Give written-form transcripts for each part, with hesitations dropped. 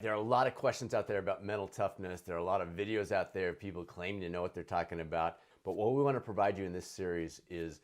There are a lot of questions out there about mental toughness. There are a lot of videos out there of people claiming to know what they're talking about. But what we want to provide you in this series is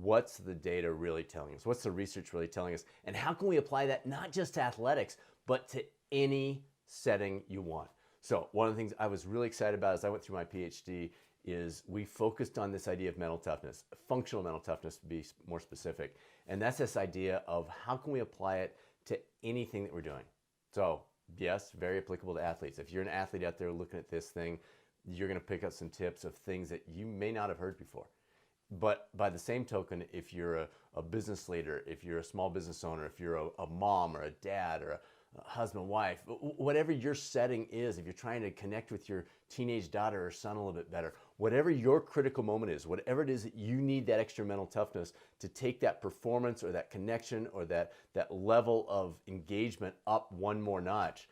what's the data really telling us? What's the research really telling us? And how can we apply that not just to athletics, but to any setting you want? So one of the things I was really excited about as I went through my PhD is we focused on this idea of mental toughness, functional mental toughness to be more specific. And that's this idea of how can we apply it to anything that we're doing. So yes, very applicable to athletes. If you're an athlete out there looking at this thing, you're going to pick up some tips of things that you may not have heard before. But by the same token, if you're a business leader, if you're a small business owner, if you're a mom or a dad or a husband, wife, whatever your setting is, if you're trying to connect with your teenage daughter or son a little bit better, whatever your critical moment is, whatever it is that you need that extra mental toughness to take that performance or that connection or that level of engagement up one more notch,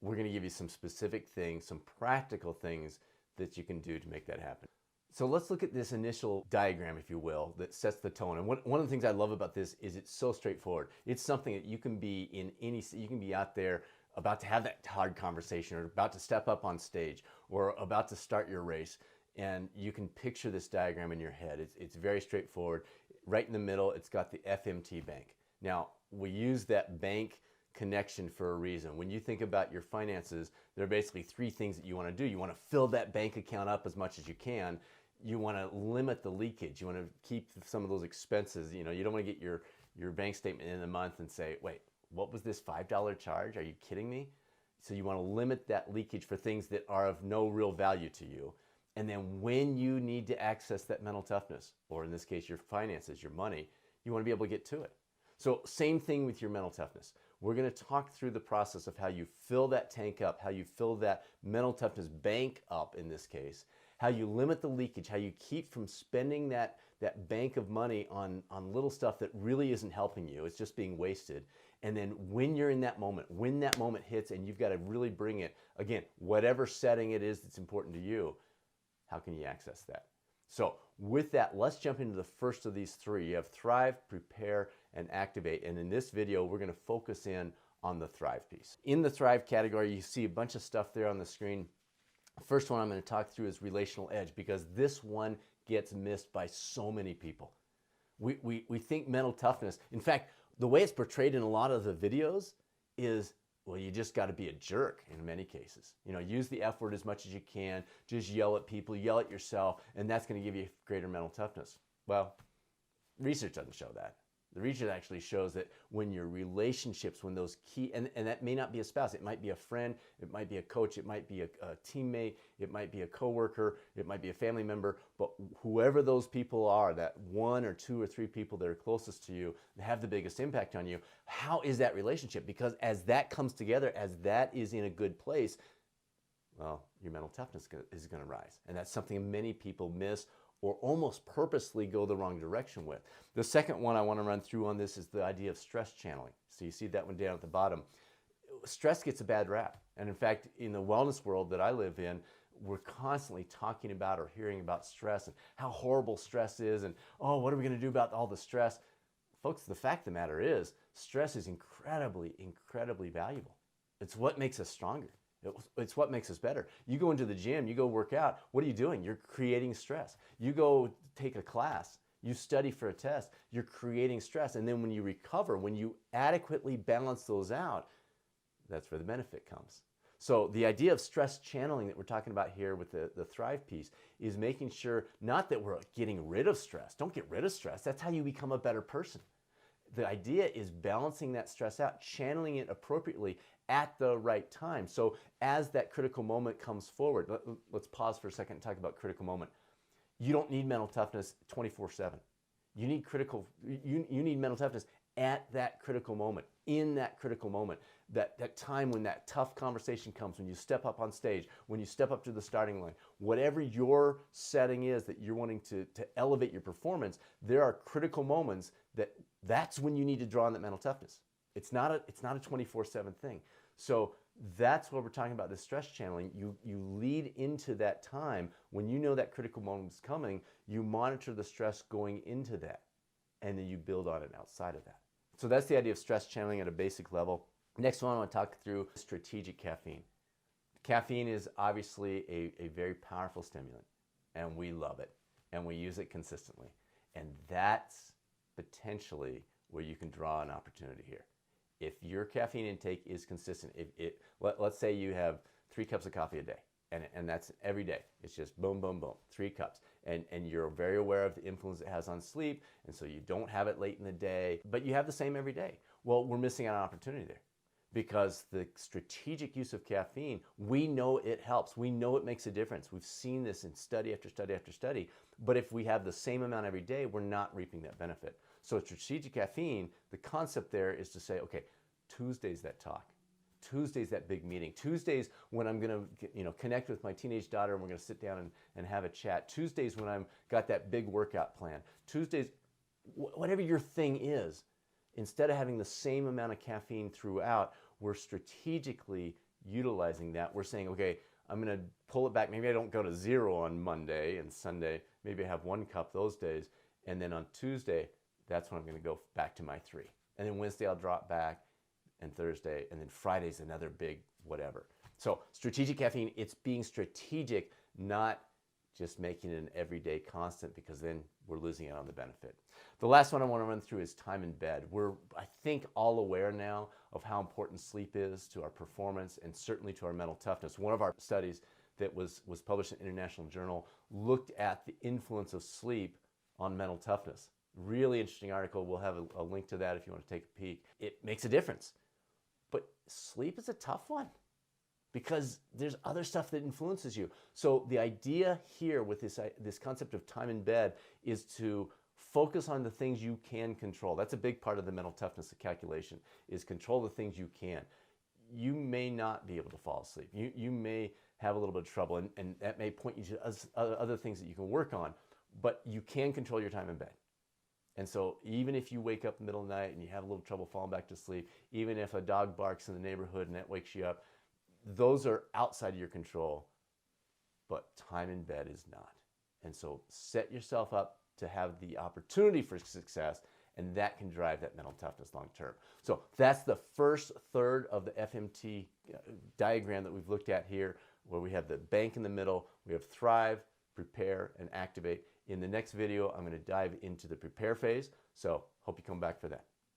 we're going to give you some specific things, some practical things that you can do to make that happen. So let's look at this initial diagram, if you will, that sets the tone. And one of the things I love about this is it's so straightforward. It's something that you can be you can be out there about to have that hard conversation or about to step up on stage or about to start your race. And you can picture this diagram in your head. It's very straightforward. Right in the middle, it's got the FMT bank. Now, we use that bank connection for a reason. When you think about your finances, there are basically three things that you want to do. You want to fill that bank account up as much as you can. You want to limit the leakage. You want to keep some of those expenses. You don't want to get your bank statement in a month and say, wait, what was this $5 charge? Are you kidding me? So you want to limit that leakage for things that are of no real value to you. And then when you need to access that mental toughness, or in this case, your finances, your money, you want to be able to get to it. So same thing with your mental toughness. We're going to talk through the process of how you fill that tank up, how you fill that mental toughness bank up in this case, how you limit the leakage, how you keep from spending that bank of money on little stuff that really isn't helping you. It's just being wasted. And then when you're in that moment, when that moment hits and you've got to really bring it, again, whatever setting it is that's important to you, how can you access that? So with that, let's jump into the first of these three. You have thrive, prepare, and activate. And in this video, we're going to focus in on the thrive piece. In the thrive category, you see a bunch of stuff there on the screen. First one I'm going to talk through is relational edge, because this one gets missed by so many people. We think mental toughness. In fact, the way it's portrayed in a lot of the videos is, well, you just got to be a jerk in many cases. Use the F word as much as you can. Just yell at people, yell at yourself, and that's going to give you greater mental toughness. Well, research doesn't show that. The research actually shows that when your relationships, when those key, and that may not be a spouse, it might be a friend, it might be a coach, it might be a teammate, it might be a coworker, it might be a family member, but whoever those people are, that one or two or three people that are closest to you, that have the biggest impact on you, how is that relationship? Because as that comes together, as that is in a good place, well, your mental toughness is going to rise. And that's something many people miss or almost purposely go the wrong direction with. The second one I want to run through on this is the idea of stress channeling. So you see that one down at the bottom. Stress gets a bad rap. And in fact, in the wellness world that I live in, we're constantly talking about or hearing about stress and how horrible stress is and, oh, what are we going to do about all the stress? Folks, the fact of the matter is, stress is incredibly, incredibly valuable. It's what makes us stronger. It's what makes us better. You go into the gym, you go work out, what are you doing? You're creating stress. You go take a class, you study for a test, you're creating stress. And then when you recover, when you adequately balance those out, that's where the benefit comes. So the idea of stress channeling that we're talking about here with the thrive piece is making sure not that we're getting rid of stress. Don't get rid of stress. That's how you become a better person. The idea is balancing that stress out, channeling it appropriately at the right time. So as that critical moment comes forward, let's pause for a second and talk about critical moment. You don't need mental toughness 24/7. You need mental toughness at that critical moment, in that critical moment, that time when that tough conversation comes, when you step up on stage, when you step up to the starting line, whatever your setting is that you're wanting to elevate your performance, there are critical moments that's when you need to draw on that mental toughness. It's not a 24/7 thing. So that's what we're talking about, the stress channeling. You lead into that time when you know that critical moment is coming, you monitor the stress going into that, and then you build on it outside of that. So that's the idea of stress channeling at a basic level. Next one, I want to talk through strategic caffeine. Caffeine is obviously a very powerful stimulant, and we love it, and we use it consistently. And that's potentially where you can draw an opportunity here. If your caffeine intake is consistent, let's say you have 3 cups of coffee a day, and that's every day. It's just boom, boom, boom, 3 cups. And you're very aware of the influence it has on sleep, and so you don't have it late in the day, but you have the same every day. Well, we're missing out on opportunity there. Because the strategic use of caffeine, we know it helps. We know it makes a difference. We've seen this in study after study after study. But if we have the same amount every day, we're not reaping that benefit. So strategic caffeine, the concept there is to say, okay, Tuesday's that talk. Tuesday's that big meeting. Tuesday's when I'm going to connect with my teenage daughter and we're going to sit down and have a chat. Tuesday's when I've got that big workout plan. Tuesday's, whatever your thing is, instead of having the same amount of caffeine throughout, we're strategically utilizing that. We're saying, okay, I'm going to pull it back. Maybe I don't go to 0 on Monday and Sunday. Maybe I have 1 cup those days. And then on Tuesday, that's when I'm going to go back to my 3. And then Wednesday, I'll drop back, and Thursday, and then Friday's another big whatever. So strategic caffeine, it's being strategic, not just making it an everyday constant, because then we're losing out on the benefit. The last one I want to run through is time in bed. We're, I think, all aware now of how important sleep is to our performance and certainly to our mental toughness. One of our studies that was published in International Journal looked at the influence of sleep on mental toughness. Really interesting article. We'll have a link to that if you want to take a peek. It makes a difference. But sleep is a tough one, because there's other stuff that influences you. So the idea here with this concept of time in bed is to focus on the things you can control. That's a big part of the mental toughness calculation, is control the things you can. You may not be able to fall asleep. You may have a little bit of trouble, and that may point you to other things that you can work on, but you can control your time in bed. And so even if you wake up in the middle of the night and you have a little trouble falling back to sleep, even if a dog barks in the neighborhood and that wakes you up, those are outside of your control, but time in bed is not. And so set yourself up to have the opportunity for success, and that can drive that mental toughness long term. So that's the first third of the FMT diagram that we've looked at here, where we have the bank in the middle, we have thrive, prepare, and activate. In the next video, I'm going to dive into the prepare phase, so hope you come back for that.